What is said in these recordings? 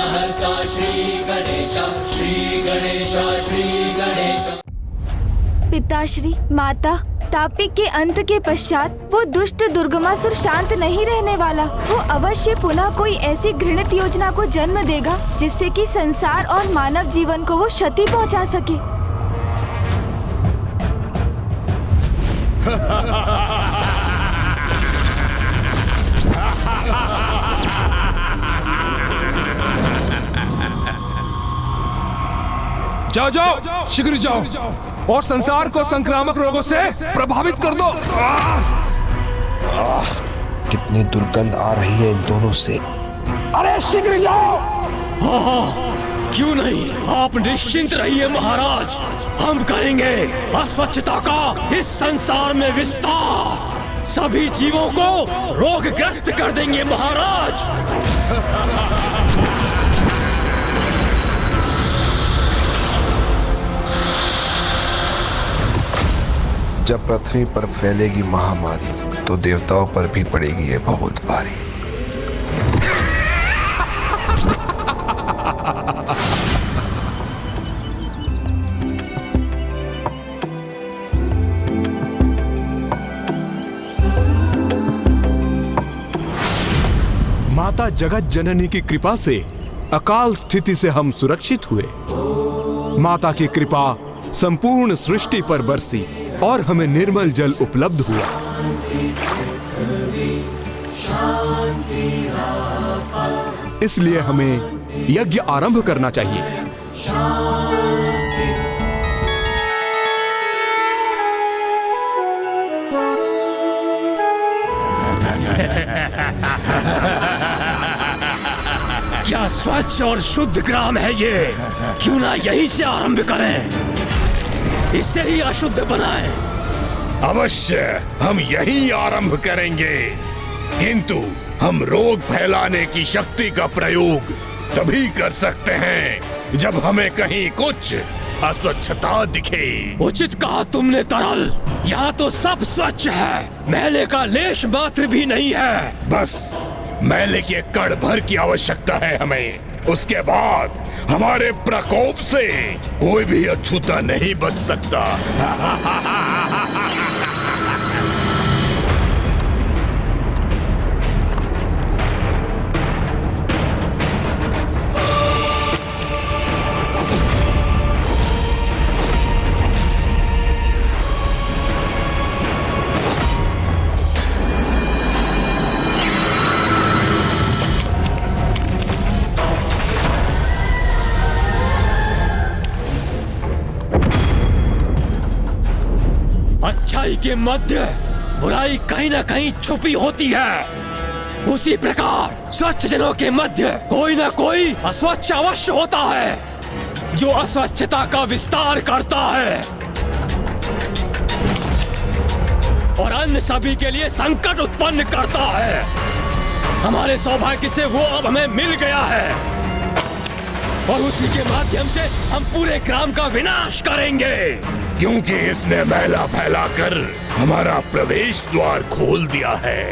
विघ्नहर्ता श्री गणेश, श्री गणेश, श्री गणेश। पिताश्री, माता, तापी के अंत के पश्चात वो दुष्ट दुर्गमासुर शांत नहीं रहने वाला। वो अवश्य पुनः कोई ऐसी घृणित योजना को जन्म देगा जिससे कि संसार और मानव जीवन को वो क्षति पहुंचा सके। जाओ जाओ, शीघ्र जाओ और संसार को संक्रामक रोगों से प्रभावित कर दो। कितनी दुर्गंध आ रही है इन दोनों से। अरे शीघ्र जाओ। हाँ, क्यों नहीं, आप निश्चिंत रहिए महाराज। हम करेंगे अस्वच्छता का इस संसार में विस्तार। सभी जीवों को रोगग्रस्त कर देंगे महाराज। जब पृथ्वी पर फैलेगी महामारी तो देवताओं पर भी पड़ेगी ये बहुत भारी। माता जगत जननी की कृपा से अकाल स्थिति से हम सुरक्षित हुए। माता की कृपा संपूर्ण सृष्टि पर बरसी और हमें निर्मल जल उपलब्ध हुआ। इसलिए हमें यज्ञ आरंभ करना चाहिए। क्या स्वच्छ और शुद्ध ग्राम है ये? क्यों ना यहीं से आरंभ करें, इसे ही अशुद्ध बनाएं। अवश्य हम यहीं आरंभ करेंगे, किंतु हम रोग फैलाने की शक्ति का प्रयोग तभी कर सकते हैं जब हमें कहीं कुछ अस्वच्छता दिखे। उचित कहा तुमने तरल, यहाँ तो सब स्वच्छ है, मैले का लेश मात्र भी नहीं है। बस मैले के कण भर की आवश्यकता है हमें। उसके बाद हमारे प्रकोप से कोई भी अछूता नहीं बच सकता। अच्छाई के मध्य बुराई कहीं ना कहीं छुपी होती है। उसी प्रकार स्वच्छ जनों के मध्य कोई ना कोई अस्वच्छ अवश्य होता है जो अस्वच्छता का विस्तार करता है और अन्य सभी के लिए संकट उत्पन्न करता है। हमारे सौभाग्य से वो अब हमें मिल गया है और उसी के माध्यम से हम पूरे ग्राम का विनाश करेंगे, क्योंकि इसने मैला फैलाकर हमारा प्रवेश द्वार खोल दिया है।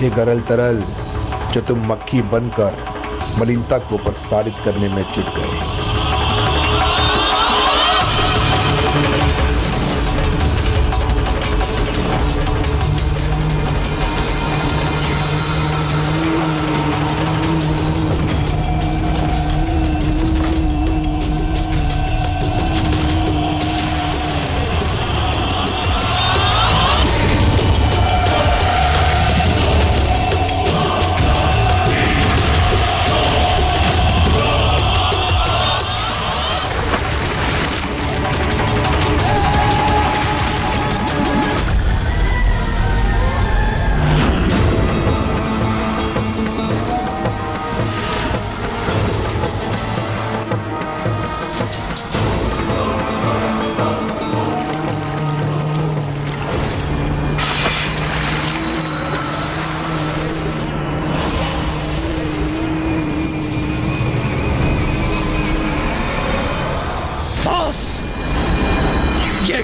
अच्छे गरल तरल जो तुम मक्खी बनकर मलिनता को प्रसारित करने में जुट गए।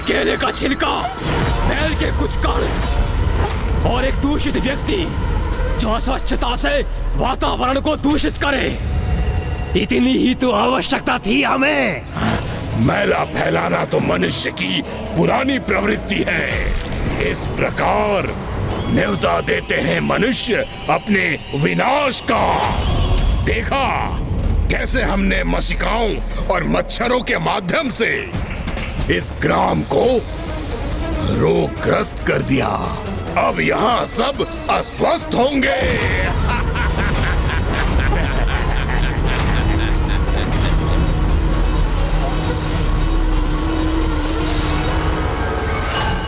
केले का छिलका, बैल के कुछ कण और एक दूषित व्यक्ति जो अस्वच्छता से वातावरण को दूषित करे, इतनी ही तो आवश्यकता थी हमें। मैला फैलाना तो मनुष्य की पुरानी प्रवृत्ति है। इस प्रकार न्योता देते हैं मनुष्य अपने विनाश का। देखा कैसे हमने मशिकाओं और मच्छरों के माध्यम से इस ग्राम को रोगग्रस्त कर दिया। अब यहाँ सब अस्वस्थ होंगे।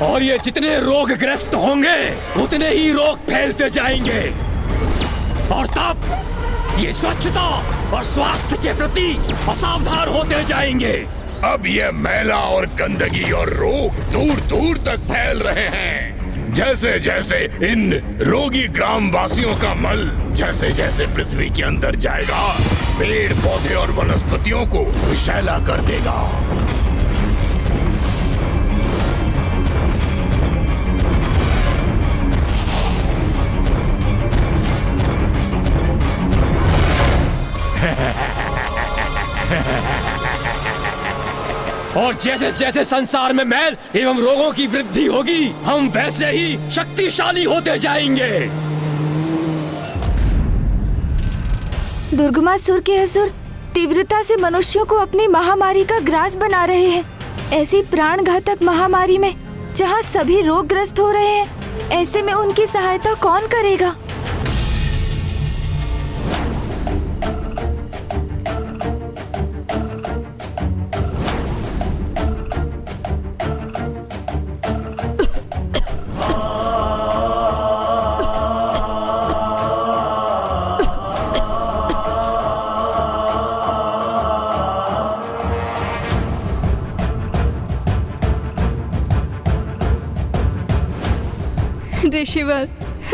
और ये जितने रोगग्रस्त होंगे उतने ही रोग फैलते जाएंगे और तब ये स्वच्छता और स्वास्थ्य के प्रति असावधान होते जाएंगे। अब ये मैला और गंदगी और रोग दूर दूर तक फैल रहे हैं। जैसे जैसे इन रोगी ग्रामवासियों का मल जैसे जैसे पृथ्वी के अंदर जाएगा, पेड़ पौधे और वनस्पतियों को विषैला कर देगा। और जैसे जैसे संसार में मैल एवं रोगों की वृद्धि होगी, हम वैसे ही शक्तिशाली होते जाएंगे। दुर्गमासुर के असुर तीव्रता से मनुष्यों को अपनी महामारी का ग्रास बना रहे हैं। ऐसी प्राण घातक महामारी में जहाँ सभी रोगग्रस्त हो रहे हैं, ऐसे में उनकी सहायता कौन करेगा?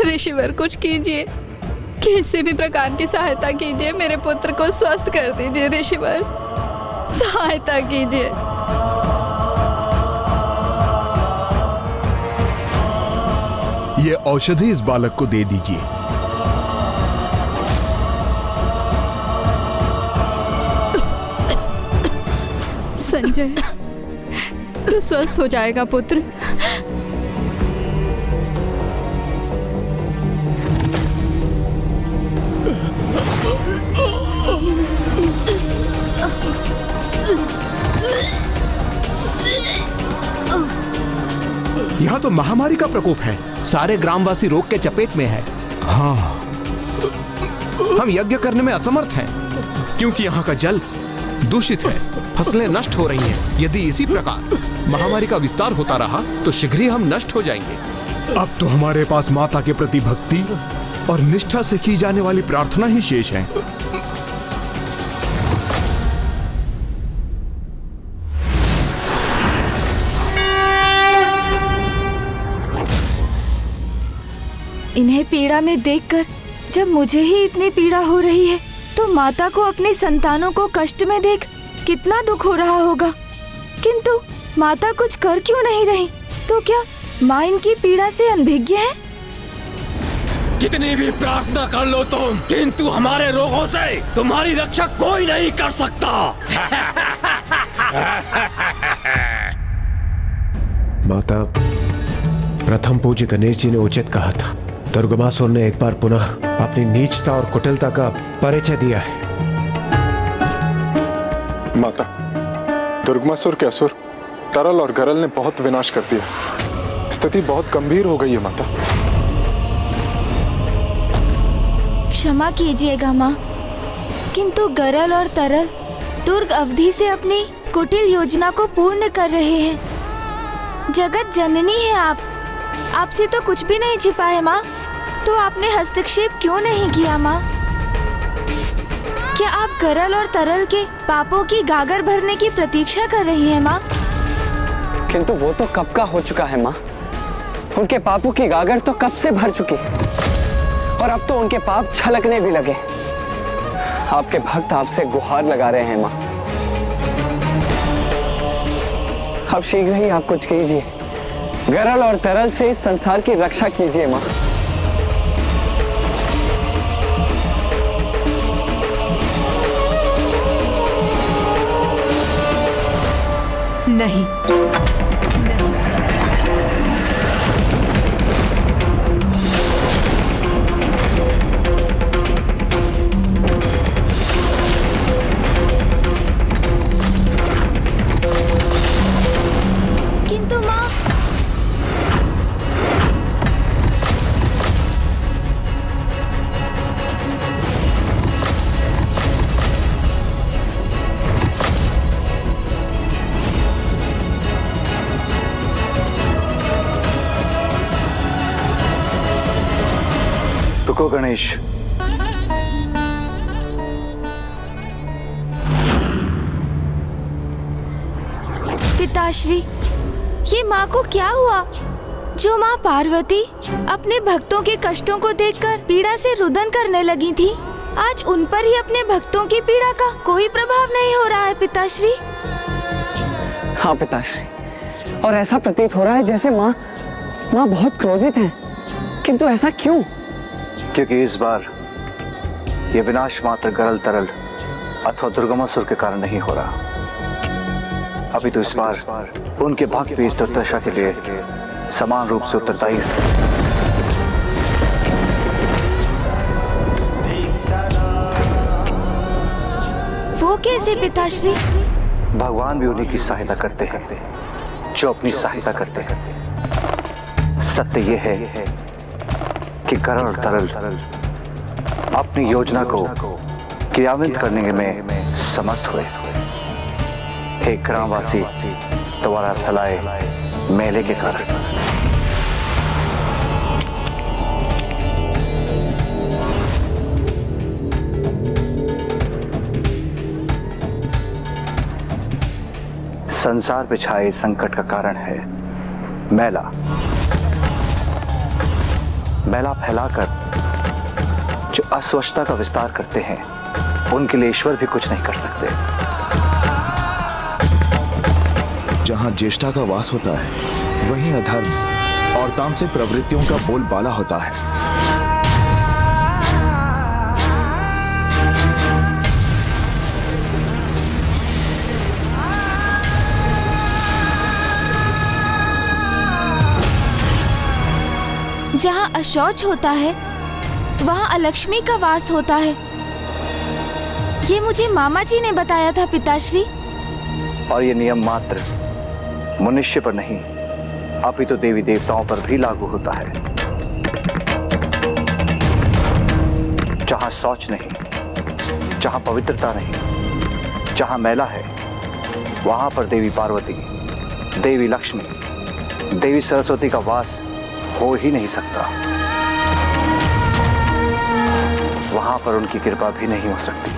ऋषिवर कुछ कीजिए, किसी भी प्रकार की सहायता कीजिए, मेरे पुत्र को स्वस्थ कर दीजिए। ऋषिवर सहायता कीजिए। ये औषधि इस बालक को दे दीजिए। संजय, तू स्वस्थ हो जाएगा पुत्र। यहाँ तो महामारी का प्रकोप है, सारे ग्रामवासी रोग के चपेट में है। हाँ, हम यज्ञ करने में असमर्थ हैं क्योंकि यहाँ का जल दूषित है, फसलें नष्ट हो रही हैं। यदि इसी प्रकार महामारी का विस्तार होता रहा तो शीघ्र ही हम नष्ट हो जाएंगे। अब तो हमारे पास माता के प्रति भक्ति और निष्ठा से की जाने वाली प्रार्थना ही शेष है। इन्हें पीड़ा में देखकर जब मुझे ही इतनी पीड़ा हो रही है, तो माता को अपनी संतानों को कष्ट में देख कितना दुख हो रहा होगा। किंतु माता कुछ कर क्यों नहीं रही? तो क्या माँ इनकी पीड़ा से अनभिज्ञ है? कितनी भी प्रार्थना कर लो तुम, किंतु हमारे रोगों से तुम्हारी रक्षा कोई नहीं कर सकता। माता, प्रथम पूज्य गणेश जी ने उचित कहा था। दुर्गमासुर ने एक बार पुनः अपनी नीचता और कुटिलता का परिचय दिया है। माता, दुर्गमासुर के असुर तरल और गरल ने बहुत विनाश कर दिया। स्थिति बहुत गंभीर हो गई है माता। क्षमा कीजिएगा माँ, किंतु गरल और तरल दुर्ग अवधि से अपनी कुटिल योजना को पूर्ण कर रहे हैं। जगत जननी है आप, आपसे तो कुछ भी नहीं छिपा है माँ, तो आपने हस्तक्षेप क्यों नहीं किया माँ? क्या आप गरल और तरल के पापों की गागर भरने की प्रतीक्षा कर रही हैं माँ? किंतु वो तो कब का हो चुका है माँ। उनके पापों की गागर तो कब से भर चुकी और अब तो उनके पाप छलकने भी लगे। आपके भक्त आपसे गुहार लगा रहे हैं माँ। अब शीघ्र ही आप कुछ कीजिए, गरल और तरल से इस संसार की रक्षा कीजिए माँ। नहीं, किंतु माँ, रुको गणेश। पिताश्री, ये माँ को क्या हुआ? जो माँ पार्वती अपने भक्तों के कष्टों को देखकर पीड़ा से रुदन करने लगी थी, आज उन पर ही अपने भक्तों की पीड़ा का कोई प्रभाव नहीं हो रहा है पिताश्री। हाँ पिताश्री, और ऐसा प्रतीत हो रहा है जैसे माँ बहुत क्रोधित हैं। किंतु ऐसा क्यों? क्योंकि इस बार ये विनाश मात्र गरल तरल अथवा दुर्गमासुर के कारण नहीं हो रहा। अभी तो इस बार उनके भक्त भी इस दुर्दशा के लिए समान रूप से उत्तरदायी है। वो कैसे पिताश्री? भगवान भी उन्हीं की सहायता करते हैं जो अपनी सहायता करते हैं। सत्य ये है कि गरल और तरल अपनी योजना को क्रियान्वित करने में समर्थ हुए। एक ग्रामवासी द्वारा फैलाए मेले के कारण। संसार पे छाए संकट का कारण है मैला। मैला फैलाकर जो अस्वच्छता का विस्तार करते हैं, उनके लिए ईश्वर भी कुछ नहीं कर सकते। जहां ज्येष्ठा का वास होता है, वहीं अधर्म और तामसिक प्रवृत्तियों का बोलबाला होता है। जहाँ अशौच होता है, वहाँ अलक्ष्मी का वास होता है। ये मुझे मामा जी ने बताया था पिताश्री। और ये नियम मात्र मनुष्य पर नहीं, अपितु तो देवी देवताओं पर भी लागू होता है। जहाँ शौच नहीं, जहाँ पवित्रता नहीं, जहाँ मैला है, वहां पर देवी पार्वती, देवी लक्ष्मी, देवी सरस्वती का वास हो ही नहीं सकता। वहां पर उनकी कृपा भी नहीं हो सकती।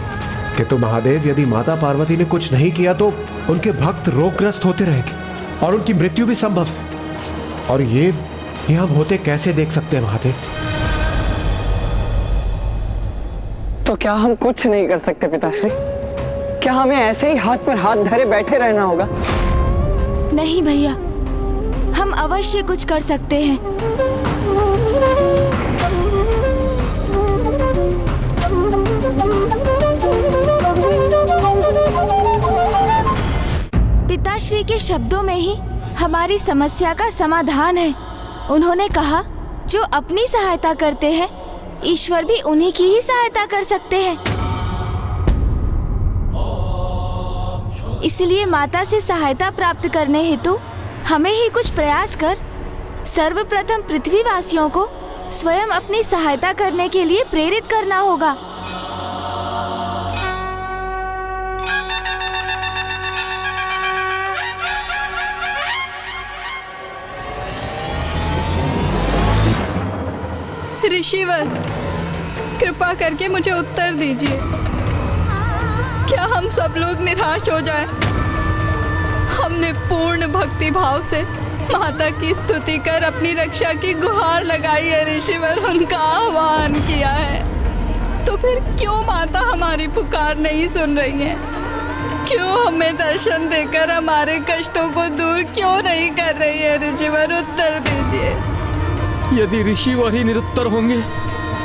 किंतु महादेव, यदि माता पार्वती ने कुछ नहीं किया तो उनके भक्त रोगग्रस्त होते रहेंगे और उनकी मृत्यु भी संभव है। और ये हम होते कैसे देख सकते हैं महादेव? तो क्या हम कुछ नहीं कर सकते पिताश्री? क्या हमें ऐसे ही हाथ पर हाथ धरे बैठे रहना होगा? नहीं भैया, हम अवश्य कुछ कर सकते हैं। पिताश्री के शब्दों में ही हमारी समस्या का समाधान है। उन्होंने कहा, जो अपनी सहायता करते हैं, ईश्वर भी उन्हीं की ही सहायता कर सकते हैं। इसलिए माता से सहायता प्राप्त करने हेतु हमें ही कुछ प्रयास कर सर्वप्रथम पृथ्वीवासियों को स्वयं अपनी सहायता करने के लिए प्रेरित करना होगा। ऋषिवर, कृपा करके मुझे उत्तर दीजिए। क्या हम सब लोग निराश हो जाएं? हमने पूर्ण भक्ति भाव से माता की स्तुति कर अपनी रक्षा की गुहार लगाई है ऋषिवर, उनका आह्वान किया है। तो फिर क्यों माता हमारी पुकार नहीं सुन रही है? क्यों हमें दर्शन देकर हमारे कष्टों को दूर क्यों नहीं कर रही है ऋषिवर? उत्तर दीजिए। यदि ऋषिवर ही निरुत्तर होंगे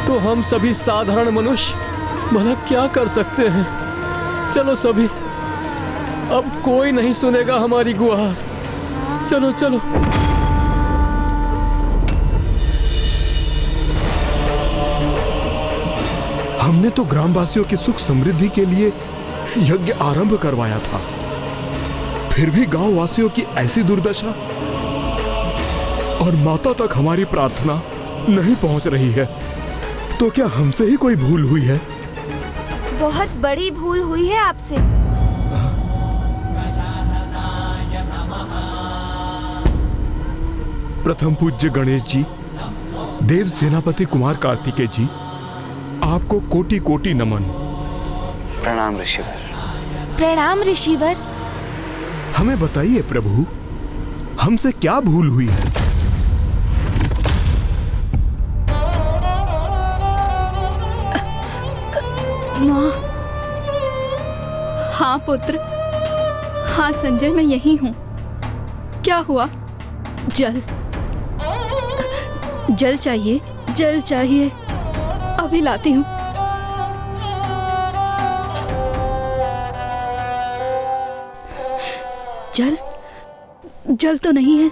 तो हम सभी साधारण मनुष्य भला क्या कर सकते हैं? चलो सभी, अब कोई नहीं सुनेगा हमारी गुहार। चलो चलो। हमने तो ग्रामवासियों की सुख समृद्धि के लिए यज्ञ आरंभ करवाया था, फिर भी गांव वासियों की ऐसी दुर्दशा, और माता तक हमारी प्रार्थना नहीं पहुंच रही है। तो क्या हमसे ही कोई भूल हुई है? बहुत बड़ी भूल हुई है आपसे। प्रथम पूज्य गणेश जी, देव सेनापति कुमार कार्तिकेय जी, आपको कोटि कोटि नमन। प्रणाम ऋषिवर। प्रणाम ऋषिवर। हमें बताइए प्रभु, हमसे क्या भूल हुई है? माँ। हाँ पुत्र, हाँ संजय, मैं यही हूँ। क्या हुआ? जल जल चाहिए? जल चाहिए, अभी लाती हूँ। जल जल तो नहीं है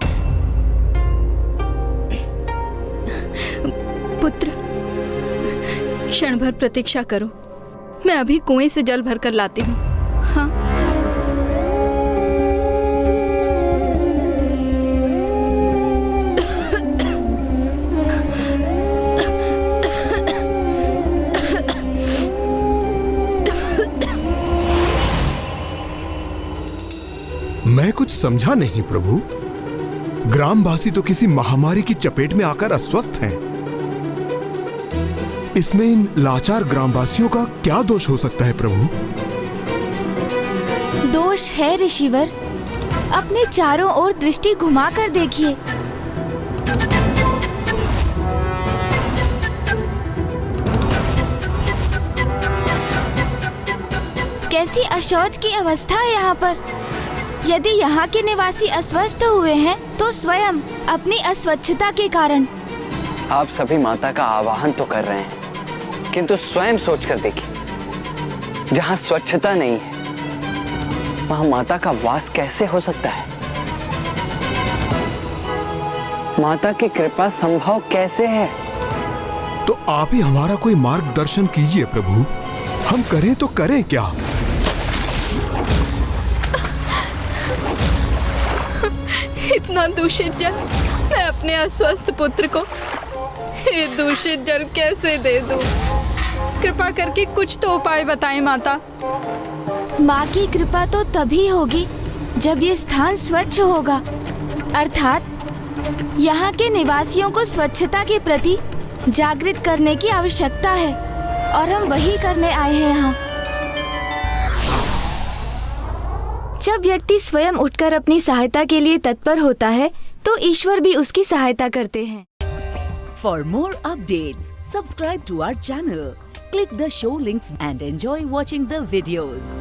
पुत्र, क्षण भर प्रतीक्षा करो, मैं अभी कुएं से जल भरकर लाती हूँ। हाँ। मैं कुछ समझा नहीं प्रभु। ग्रामवासी तो किसी महामारी की चपेट में आकर अस्वस्थ हैं। इसमें इन लाचार ग्रामवासियों का क्या दोष हो सकता है प्रभु? दोष है ऋषिवर। अपने चारों ओर दृष्टि घुमाकर देखिए। कैसी अशौच की अवस्था है यहाँ पर। यदि यहाँ के निवासी अस्वस्थ हुए हैं तो स्वयं अपनी अस्वच्छता के कारण। आप सभी माता का आवाहन तो कर रहे हैं, किंतु स्वयं सोचकर देखिए, जहाँ स्वच्छता नहीं है वहाँ माता का वास कैसे हो सकता है? माता की कृपा संभव कैसे है? तो आप ही हमारा कोई मार्गदर्शन कीजिए प्रभु। हम करें तो करें क्या? इतना दूषित जल मैं अपने अस्वस्थ पुत्र को ये दूषित जल कैसे दे दूं? कृपा करके कुछ तो उपाय बताएं माता। माँ की कृपा तो तभी होगी जब ये स्थान स्वच्छ होगा, अर्थात यहाँ के निवासियों को स्वच्छता के प्रति जागृत करने की आवश्यकता है, और हम वही करने आए हैं यहाँ। जब व्यक्ति स्वयं उठकर अपनी सहायता के लिए तत्पर होता है तो ईश्वर भी उसकी सहायता करते हैं। For more updates, subscribe to our channel, click the show links and enjoy watching the videos.